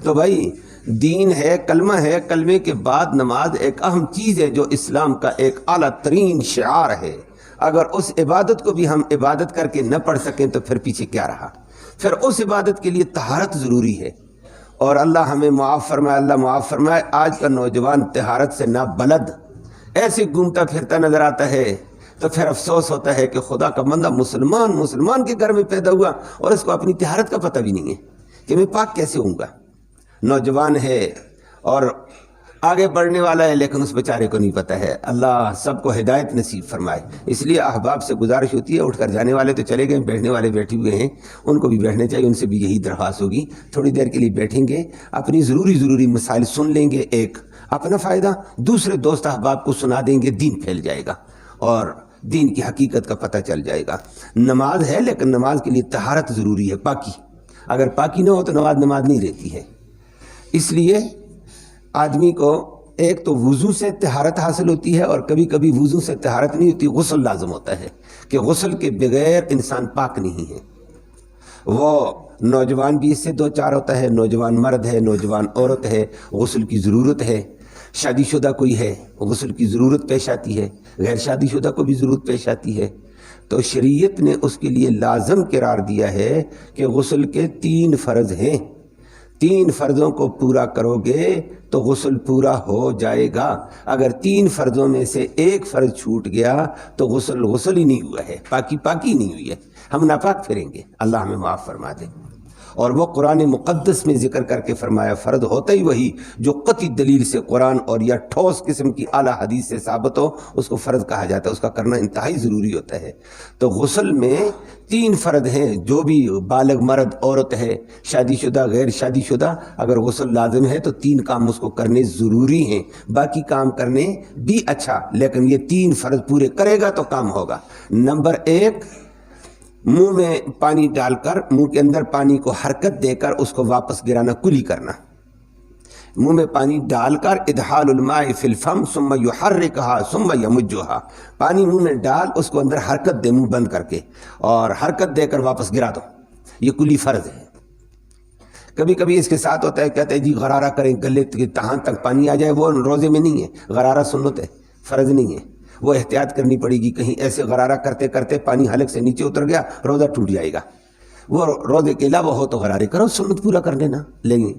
تو بھائی دین ہے، کلمہ ہے، کلمے کے بعد نماز ایک اہم چیز ہے جو اسلام کا ایک اعلیٰ ترین شعار ہے۔ اگر اس عبادت کو بھی ہم عبادت کر کے نہ پڑھ سکیں تو پھر پیچھے کیا رہا؟ پھر اس عبادت کے لیے طہارت ضروری ہے، اور اللہ ہمیں معاف فرمائے، اللہ معاف فرمائے۔ آج کا نوجوان طہارت سے نہ بلد ایسے گھومتا پھرتا نظر آتا ہے، تو پھر افسوس ہوتا ہے کہ خدا کا بندہ مسلمان کے گھر میں پیدا ہوا اور اس کو اپنی طہارت کا پتہ بھی نہیں ہے کہ میں پاک کیسے ہوں گا۔ نوجوان ہے اور آگے بڑھنے والا ہے، لیکن اس بیچارے کو نہیں پتہ ہے۔ اللہ سب کو ہدایت نصیب فرمائے۔ اس لیے احباب سے گزارش ہوتی ہے، اٹھ کر جانے والے تو چلے گئے، بیٹھنے والے بیٹھے ہوئے ہیں، ان کو بھی بیٹھنے چاہیے، ان سے بھی یہی درخواست ہوگی، تھوڑی دیر کے لیے بیٹھیں گے، اپنی ضروری مسائل سن لیں گے، ایک اپنا فائدہ، دوسرے دوست احباب کو سنا دیں گے، دین پھیل جائے گا اور دین کی حقیقت کا پتہ چل جائے گا۔ نماز ہے، لیکن نماز کے لیے طہارت ضروری ہے، پاکی۔ اگر پاکی نہ ہو تو نماز نہیں رہتی ہے۔ اس لیے آدمی کو ایک تو وضو سے طہارت حاصل ہوتی ہے، اور کبھی کبھی وضو سے طہارت نہیں ہوتی، غسل لازم ہوتا ہے کہ غسل کے بغیر انسان پاک نہیں ہے۔ وہ نوجوان بھی اس سے دو چار ہوتا ہے، نوجوان مرد ہے، نوجوان عورت ہے، غسل کی ضرورت ہے، شادی شدہ کوئی ہے غسل کی ضرورت پیش آتی ہے، غیر شادی شدہ کو بھی ضرورت پیش آتی ہے۔ تو شریعت نے اس کے لیے لازم قرار دیا ہے کہ غسل کے 3 فرض ہیں، 3 فرضوں کو پورا کرو گے تو غسل پورا ہو جائے گا۔ اگر 3 فرضوں میں سے ایک فرض چھوٹ گیا تو غسل ہی نہیں ہوا ہے، پاکی نہیں ہوئی ہے، ہم ناپاک پھریں گے، اللہ ہمیں معاف فرما دے۔ اور وہ قرآن مقدس میں ذکر کر کے فرمایا، فرض ہوتا ہی وہی جو قطعی دلیل سے قرآن اور یا ٹھوس قسم کی اعلیٰ حدیث سے ثابت ہو، اس کو فرض کہا جاتا ہے، اس کا کرنا انتہائی ضروری ہوتا ہے۔ تو غسل میں 3 فرض ہیں، جو بھی بالغ مرد عورت ہے، شادی شدہ غیر شادی شدہ، اگر غسل لازم ہے تو 3 کام اس کو کرنے ضروری ہیں، باقی کام کرنے بھی اچھا، لیکن یہ 3 فرض پورے کرے گا تو کام ہوگا۔ نمبر 1، منہ میں پانی ڈال کر، منہ کے اندر پانی کو حرکت دے کر اس کو واپس گرانا، کلی کرنا۔ منہ میں پانی ڈال کر ادخال الماء فی الفم ثم یحرکها ثم یمجها، پانی منہ میں ڈال، اس کو اندر حرکت دے، منہ بند کر کے، اور حرکت دے کر واپس گرا دو، یہ کلی فرض ہے۔ کبھی کبھی اس کے ساتھ ہوتا ہے، کہتے ہیں جی غرارہ کریں، گلے کے تہاں تک پانی آ جائے، وہ روزے میں نہیں ہے، غرارہ سنت ہے، فرض نہیں ہے، وہ احتیاط کرنی پڑے گی، کہیں ایسے غرارہ کرتے کرتے پانی حلق سے نیچے اتر گیا، روزہ ٹوٹ جائے گا۔ وہ روزے کے علاوہ ہو تو غرارے کرو، سنت پورا کر لینا، لیکن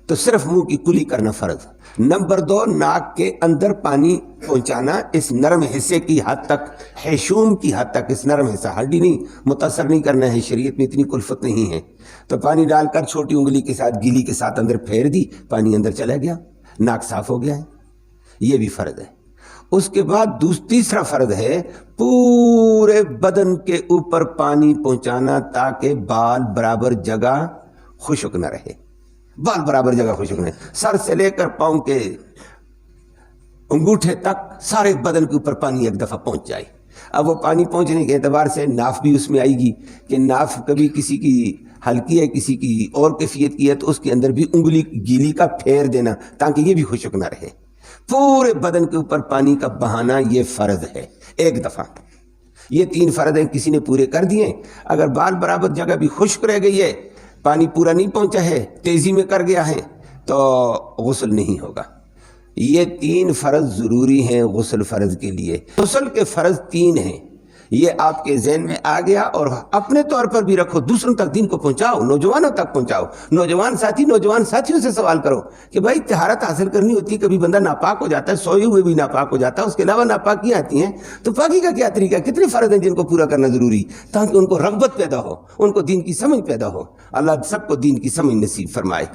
تو صرف منہ کی کلی کرنا فرض۔ نمبر 2، ناک کے اندر پانی پہنچانا، اس نرم حصے کی حد تک، حشوم کی حد تک، اس نرم حصہ، ہڈی نہیں، متاثر نہیں کرنا ہے، شریعت میں اتنی کلفت نہیں ہے۔ تو پانی ڈال کر چھوٹی انگلی کے ساتھ، گیلی کے ساتھ اندر پھیر دی، پانی اندر چلا گیا، ناک صاف ہو گیا ہے، یہ بھی فرض ہے۔ اس کے بعد تیسرا فرض ہے پورے بدن کے اوپر پانی پہنچانا، تاکہ بال برابر جگہ خشک نہ رہے، بال برابر جگہ خشک نہ رہے، سر سے لے کر پاؤں کے انگوٹھے تک سارے بدن کے اوپر پانی ایک دفعہ پہنچ جائے۔ اب وہ پانی پہنچنے کے اعتبار سے ناف بھی اس میں آئے گی، کہ ناف کبھی کسی کی ہلکی ہے، کسی کی اور کیفیت کی ہے، تو اس کے اندر بھی انگلی گیلی کا پھیر دینا، تاکہ یہ بھی خشک نہ رہے۔ پورے بدن کے اوپر پانی کا بہانا یہ فرض ہے، ایک دفعہ۔ یہ 3 فرض ہیں، کسی نے پورے کر دیے۔ اگر بال برابر جگہ بھی خشک رہ گئی ہے، پانی پورا نہیں پہنچا ہے، تیزی میں کر گیا ہے، تو غسل نہیں ہوگا۔ یہ 3 فرض ضروری ہیں غسل فرض کے لیے۔ غسل کے فرض 3 ہیں، یہ آپ کے ذہن میں آ گیا، اور اپنے طور پر بھی رکھو، دوسروں تک دین کو پہنچاؤ، نوجوانوں تک پہنچاؤ۔ نوجوان ساتھیوں سے سوال کرو کہ بھائی طہارت حاصل کرنی ہوتی ہے، کبھی بندہ ناپاک ہو جاتا ہے، سوئے ہوئے بھی ناپاک ہو جاتا ہے، اس کے علاوہ ناپاکیاں آتی ہیں، تو پاکی کا کیا طریقہ، کتنے فرض ہیں جن کو پورا کرنا ضروری، تاکہ ان کو رغبت پیدا ہو، ان کو دین کی سمجھ پیدا ہو۔ اللہ سب کو دین کی سمجھ نصیب فرمائے۔